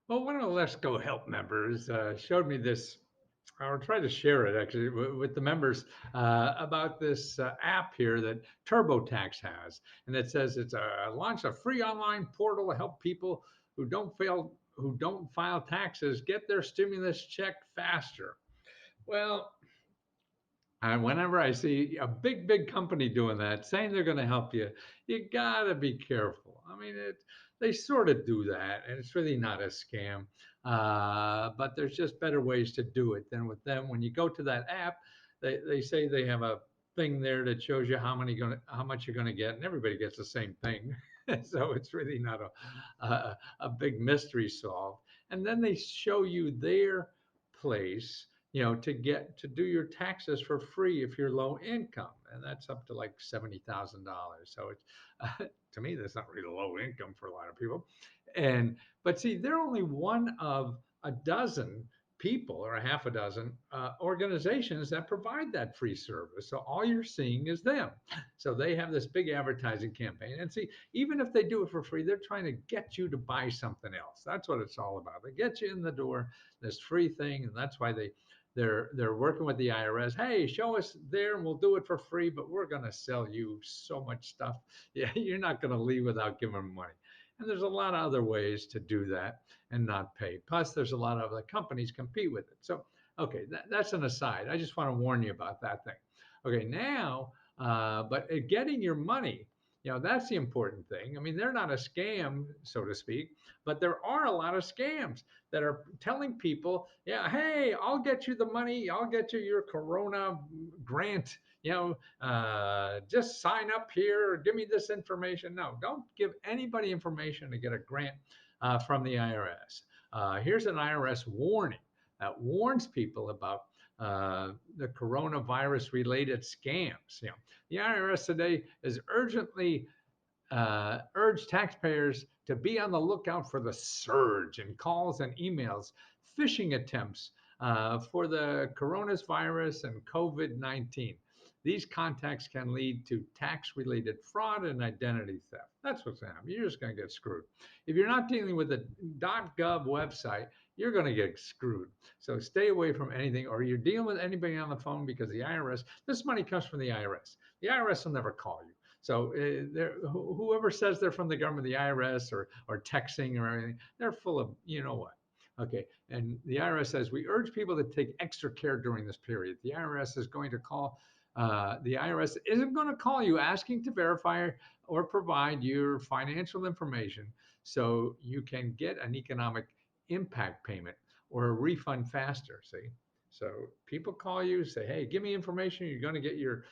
Well, one of the Let's Go Help members showed me this, or tried to share it actually with the members about this app here that TurboTax has, and it says it's a launch a free online portal to help people who don't file taxes get their stimulus check faster. Well, and whenever I see a big company doing that, saying they're going to help you gotta be careful. I mean, they sort of do that, and it's really not a scam. But there's just better ways to do it than with them. When you go to that app, they say they have a thing there that shows you how much you're gonna get, and everybody gets the same thing. So it's really not a big mystery solved. And then they show you their place, to get to do your taxes for free if you're low income, and that's up to like $70,000. So it's to me that's not really low income for a lot of people. And but see, they're only one of a dozen people or a half a dozen organizations that provide that free service. So all you're seeing is them. So they have this big advertising campaign. And see, even if they do it for free, they're trying to get you to buy something else. That's what it's all about. They get you in the door, this free thing, and that's why they're working with the IRS. Hey, show us there and we'll do it for free, but we're going to sell you so much stuff. Yeah, you're not going to leave without giving them money. And there's a lot of other ways to do that and not pay. Plus, there's a lot of other companies compete with it. So, okay, that's an aside. I just want to warn you about that thing. Okay, now, but getting your money, that's the important thing. I mean, they're not a scam, so to speak, but there are a lot of scams that are telling people, yeah, hey, I'll get you the money, I'll get you your Corona grant, just sign up here or give me this information. No, don't give anybody information to get a grant from the IRS. Here's an IRS warning that warns people about the coronavirus related scams. The IRS today is urgently urge taxpayers to be on the lookout for the surge in calls and emails, phishing attempts for the coronavirus and COVID 19. These contacts can lead to tax related fraud and identity theft. That's what's happening. You're just going to get screwed. If you're not dealing with a .gov website, you're going to get screwed. So stay away from anything, or you're dealing with anybody on the phone, because the IRS, this money comes from the IRS. The IRS will never call you. So whoever says they're from the government, the IRS or texting or anything, they're full of you know what. Okay, and the IRS says we urge people to take extra care during this period. The IRS is going to call. The IRS isn't going to call you asking to verify or provide your financial information so you can get an economic impact payment or a refund faster. See, so people call you, say, "Hey, give me information. You're going to get your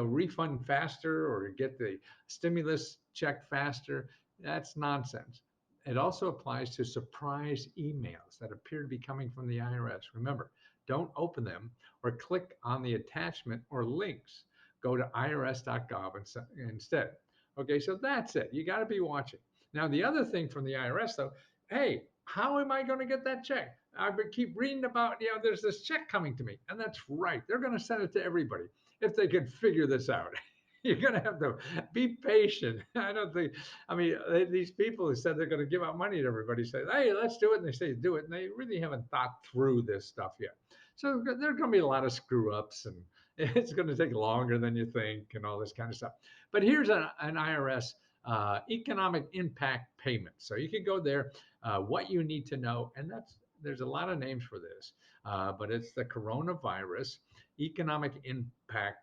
refund faster or get the stimulus check faster." That's nonsense. It also applies to surprise emails that appear to be coming from the IRS. Remember, don't open them or click on the attachment or links. Go to irs.gov instead. Okay, so that's it. You got to be watching. Now, the other thing from the IRS, though, hey, how am I going to get that check? I keep reading about, there's this check coming to me. And that's right. They're going to send it to everybody if they can figure this out. You're going to have to be patient. I don't think, I mean, these people who said they're going to give out money to everybody say, hey, let's do it. And they say, do it. And they really haven't thought through this stuff yet. So there are going to be a lot of screw ups, and it's going to take longer than you think and all this kind of stuff. But here's an IRS economic impact payment. So you can go there, what you need to know. And there's a lot of names for this, but it's the coronavirus economic impact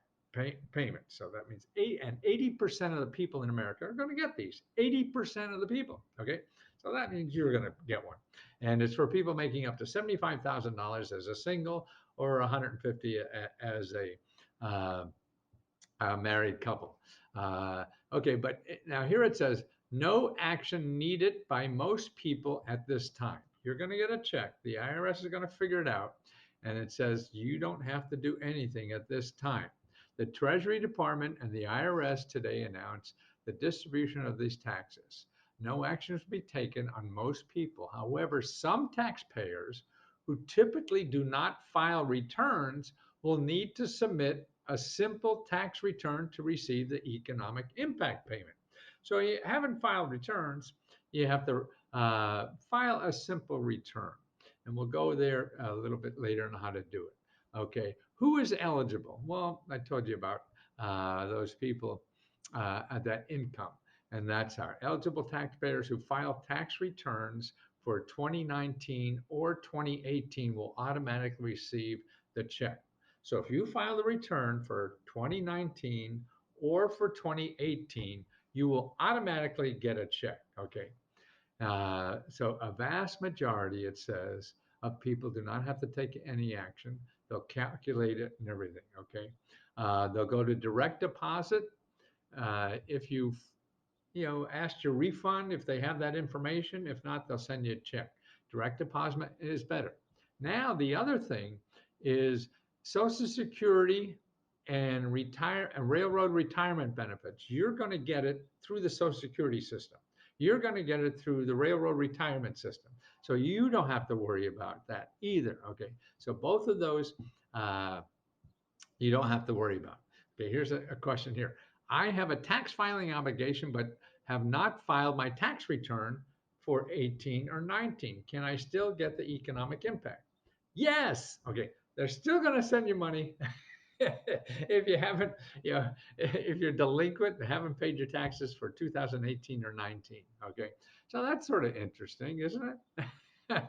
payment. So that means 80% of the people in America are going to get these. 80% of the people. Okay. So that means you're going to get one. And it's for people making up to $75,000 as a single or 150 as a married couple. Okay, but now here it says no action needed by most people at this time. You're going to get a check. The IRS is going to figure it out. And it says you don't have to do anything at this time. The Treasury Department and the IRS today announced the distribution of these taxes. No action will be taken on most people. However, some taxpayers who typically do not file returns will need to submit a simple tax return to receive the economic impact payment. So you haven't filed returns, you have to file a simple return. And we'll go there a little bit later on how to do it. Okay, who is eligible? Well, I told you about those people at that income. And that's our eligible taxpayers who file tax returns for 2019 or 2018 will automatically receive the check. So if you file the return for 2019 or for 2018, you will automatically get a check. Okay. So a vast majority, it says, of people do not have to take any action. They'll calculate it and everything. Okay. They'll go to direct deposit. If you asked your refund, if they have that information. If not, they'll send you a check. Direct deposit is better. Now the other thing is Social Security and railroad retirement benefits. You're going to get it through the Social Security system. You're going to get it through the railroad retirement system. So you don't have to worry about that either. Okay. So both of those uh, you don't have to worry about. Okay, here's a question here. I have a tax filing obligation, but have not filed my tax return for 18 or 19. Can I still get the economic impact? Yes. Okay, they're still going to send you money. If you haven't, if you're delinquent and haven't paid your taxes for 2018 or 19. Okay, so that's sort of interesting, isn't it?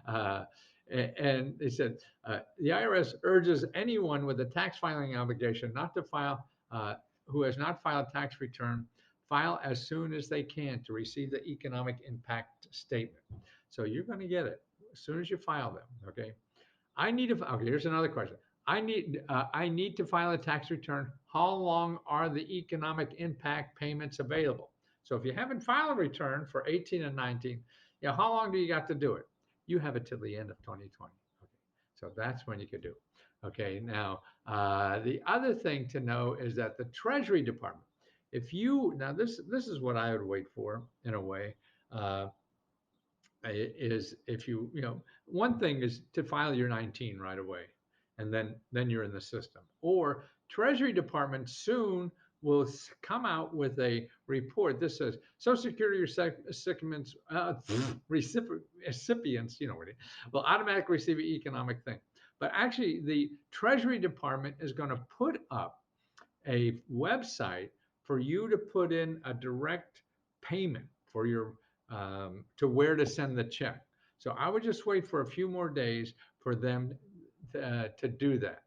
uh, and they said the IRS urges anyone with a tax filing obligation not to file, who has not filed tax return, file as soon as they can to receive the economic impact statement. So you're going to get it as soon as you file them. Okay. I need to. Okay, here's another question. I need to file a tax return. How long are the economic impact payments available? So if you haven't filed a return for 18 and 19, how long do you got to do it? You have it till the end of 2020. Okay, so that's when you could do it. Okay, now the other thing to know is that the Treasury Department, if you now this is what I would wait for in a way. Uh, is if one thing is to file your 19 right away, and then you're in the system. Or Treasury Department soon will come out with a report. This says Social Security recipients, recipients, what will automatically receive an economic thing. But actually, the Treasury Department is going to put up a website for you to put in a direct payment for your to where to send the check. So I would just wait for a few more days for them to do that.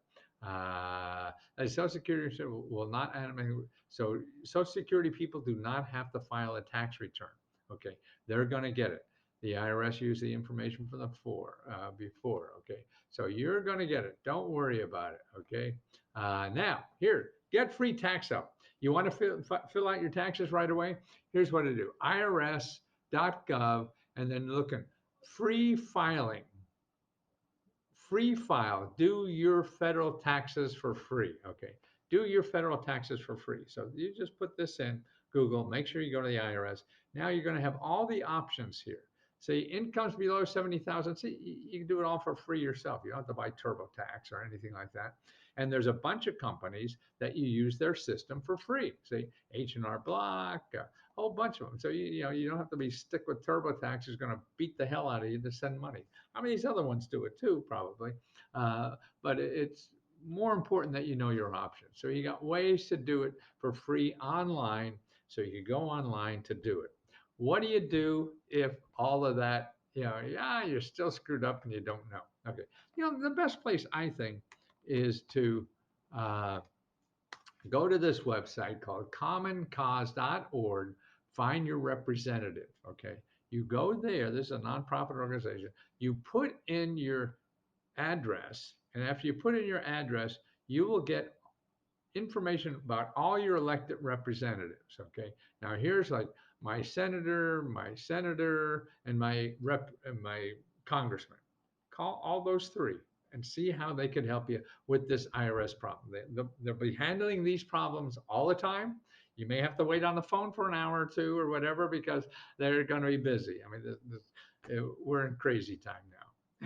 Social Security will not animate. So Social Security people do not have to file a tax return. Okay, they're going to get it. The IRS used the information from the before. Okay, so you're going to get it. Don't worry about it. Okay. Now here, get free tax help. You want to fill out your taxes right away? Here's what to do: IRS.gov, and then looking free filing. Free file. Do your federal taxes for free. Okay. Do your federal taxes for free. So you just put this in Google. Make sure you go to the IRS. Now you're going to have all the options here. Say incomes below 70,000. See, you can do it all for free yourself. You don't have to buy TurboTax or anything like that. And there's a bunch of companies that you use their system for free. Say H&R Block, a whole bunch of them. So you don't have to be stick with TurboTax who's going to beat the hell out of you to send money. I mean, these other ones do it too, probably. But it's more important that you know your options. So you got ways to do it for free online. So you go online to do it. What do you do if all of that, you're still screwed up and you don't know? Okay. The best place I think is to uh, go to this website called commoncause.org, find your representative. Okay. You go there. This is a nonprofit organization. You put in your address, and after you put in your address, you will get information about all your elected representatives. Okay. Now here's like my senator, and my congressman. Call all those three and see how they can help you with this IRS problem. They'll be handling these problems all the time. You may have to wait on the phone for an hour or two or whatever because they're going to be busy. I mean, we're in crazy time now.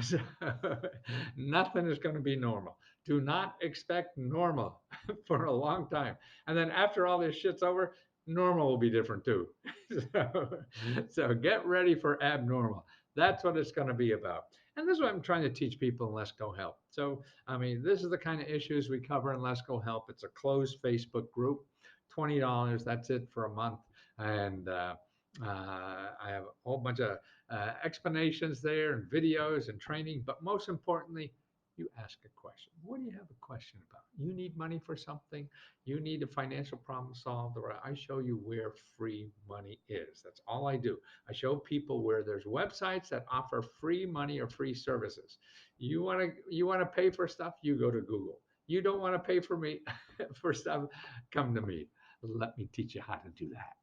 So, nothing is going to be normal. Do not expect normal for a long time. And then after all this shit's over, normal will be different too. so, so get ready for abnormal. That's what it's going to be about. And this is what I'm trying to teach people in Let's Go Help. So, I mean, this is the kind of issues we cover in Let's Go Help. It's a closed Facebook group, $20. That's it for a month. And I have a whole bunch of explanations there and videos and training. But most importantly, you ask a question. What do you have a question about? You need money for something? You need a financial problem solved? Or I show you where free money is. That's all I do. I show people where there's websites that offer free money or free services. You want to pay for stuff, you go to Google. You don't want to pay for me for stuff, come to me. Let me teach you how to do that.